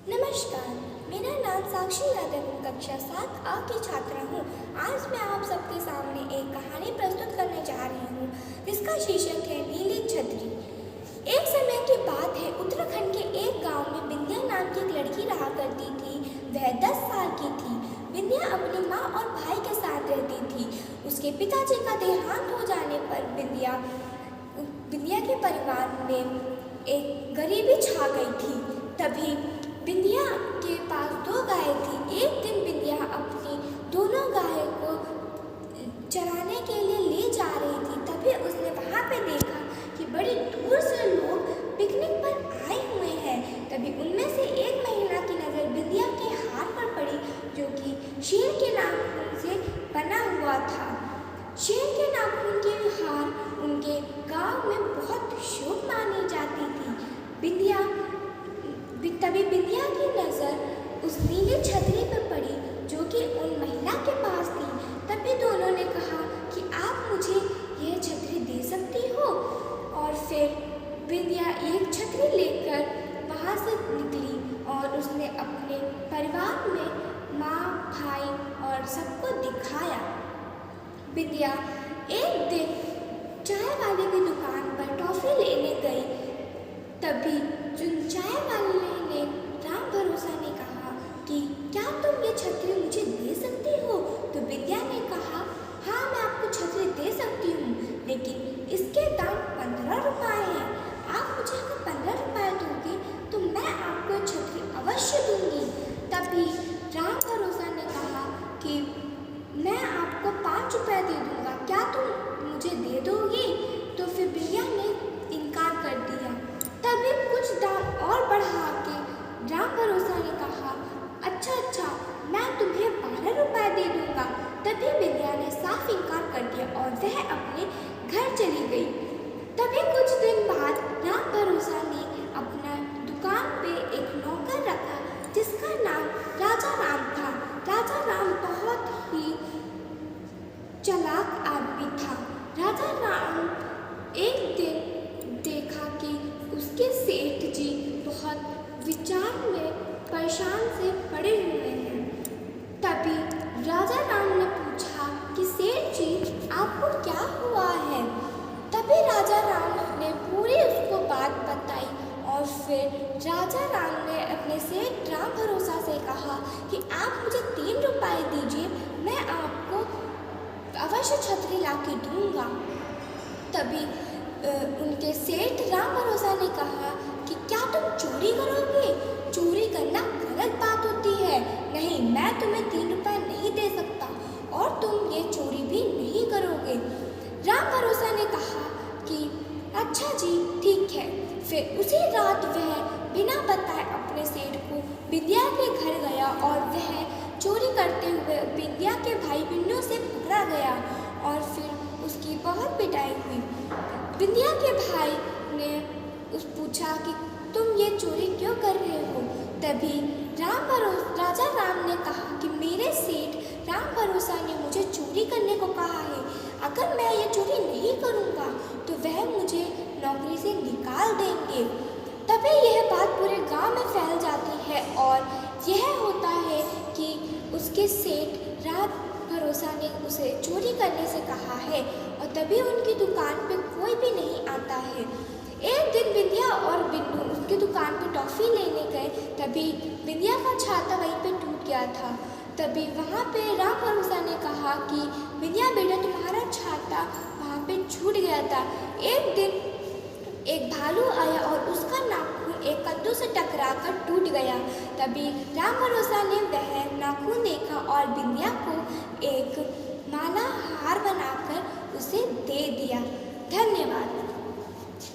नमस्कार, मेरा नाम साक्षी यादव है। कक्षा 7A की छात्रा हूँ। आज मैं आप सबके सामने एक कहानी प्रस्तुत करने जा रही हूँ जिसका शीर्षक है नीली छतरी। एक समय की बात है, उत्तराखंड के एक गांव में बिंदिया नाम की एक लड़की रहा करती थी। वह 10 साल की थी। बिंदिया अपनी माँ और भाई के साथ रहती थी। उसके पिताजी का देहांत हो जाने पर बिंदिया के परिवार में एक गरीबी छा गई थी। तभी बिंदिया के पास 2 गायें थी। एक दिन बिंदिया अपनी दोनों गायों को चराने के लिए ले जा रही थी। तभी उसने वहाँ पे देखा कि बड़ी दूर से लोग पिकनिक पर आए हुए हैं। तभी उनमें से एक महिला की नज़र बिंदिया के हार पर पड़ी, जो कि शेर के नाखून से बना हुआ था। शेर के नाखून के हार उनके गांव में बहुत शुभ मानी जाती थी। तभी बिंदिया की नज़र उस नीली छतरी पर पड़ी, जो कि उन महिला के पास थी। तभी दोनों ने कहा कि आप मुझे यह छतरी दे सकती हो। और फिर बिंदिया एक छतरी लेकर वहाँ से निकली और उसने अपने परिवार में माँ, भाई और सबको दिखाया। बिंदिया एक दिन चाय वाले की दुकान पर टॉफ़ी लेने गई। तभी चाय वाले ने राम भरोसा ने कहा कि क्या तुम ये छतरी मुझे दे सकती हो? तो बिंदिया ने कहा, हाँ, मैं आपको छतरी दे सकती हूँ, लेकिन इसके दाम 15 रुपये हैं। आप मुझे अगर 15 रुपये दोगे तो मैं आपको छतरी अवश्य दूंगी। तभी राम भरोसा ने कहा कि मैं आपको 5 रुपये दे दूंगा, क्या तुम मुझे दे दोगी? तो फिर बिंदिया ने इनकार कर दिया। तभी कुछ दाम और बढ़ा के राम भरोसा ने कहा, अच्छा, मैं तुम्हें 12 रुपये दे दूंगा। तभी बिंदिया ने साफ इनकार कर दिया और वह अपने घर चली गई। तभी कुछ दिन बाद राम भरोसा ने अपना दुकान पे एक नौकर रखा जिसका नाम राजा राम था। राजा राम बहुत ही चालाक आदमी था। राजा राम एक दिन देखा कि उसके सेठ जी बहुत विचार में परेशान से पड़े हुए हैं। तभी राजा राम ने पूछा कि सेठ जी, आपको क्या हुआ है? तभी राजा राम ने पूरी उसको बात बताई और फिर राजा राम ने अपने सेठ राम भरोसा से कहा कि आप मुझे 3 रुपये दीजिए, मैं आपको अवश्य छतरी ला के दूँगा। तभी उनके सेठ राम भरोसा ने कहा कि क्या तुम चोरी करोगे? चोरी करना गलत बात होती है। नहीं, मैं तुम्हें 3 रुपये नहीं दे सकता और तुम ये चोरी भी नहीं करोगे। राम भरोसा ने कहा कि अच्छा जी, ठीक है। फिर उसी रात वह बिना बताए अपने सेठ को बिंदिया के घर गया और वह चोरी करते हुए बिंदिया के भाई बिन्नू से पकड़ा गया और फिर उसकी बहुत पिटाई हुई। बिंदिया के भाई ने पूछा कि तुम ये चोरी क्यों कर रहे हो? तभी राजा राम ने कहा कि मेरे सेठ राम भरोसा ने मुझे चोरी करने को कहा है। अगर मैं ये चोरी नहीं करूँगा तो वह मुझे नौकरी से निकाल देंगे। तभी यह बात पूरे गांव में फैल जाती है और यह होता है कि उसके सेठ राम भरोसा ने उसे चोरी करने से कहा है और तभी उनकी दुकान पे कोई भी नहीं आता है। एक दिन बिंदिया और बिन्नू उसकी दुकान पे टॉफ़ी लेने गए। तभी बिंदिया का छाता वहीं पे टूट गया था। तभी वहाँ पे राम भरोसा ने कहा कि बिंदिया बेटा, तुम्हारा छाता वहाँ पे छूट गया था। एक दिन एक भालू आया और उसका नाखून एक कद्दू से टकरा कर टूट गया। तभी राम भरोसा ने वह नाखून देखा और बिंदिया को एक माला हार बनाकर उसे दे दिया। धन्यवाद।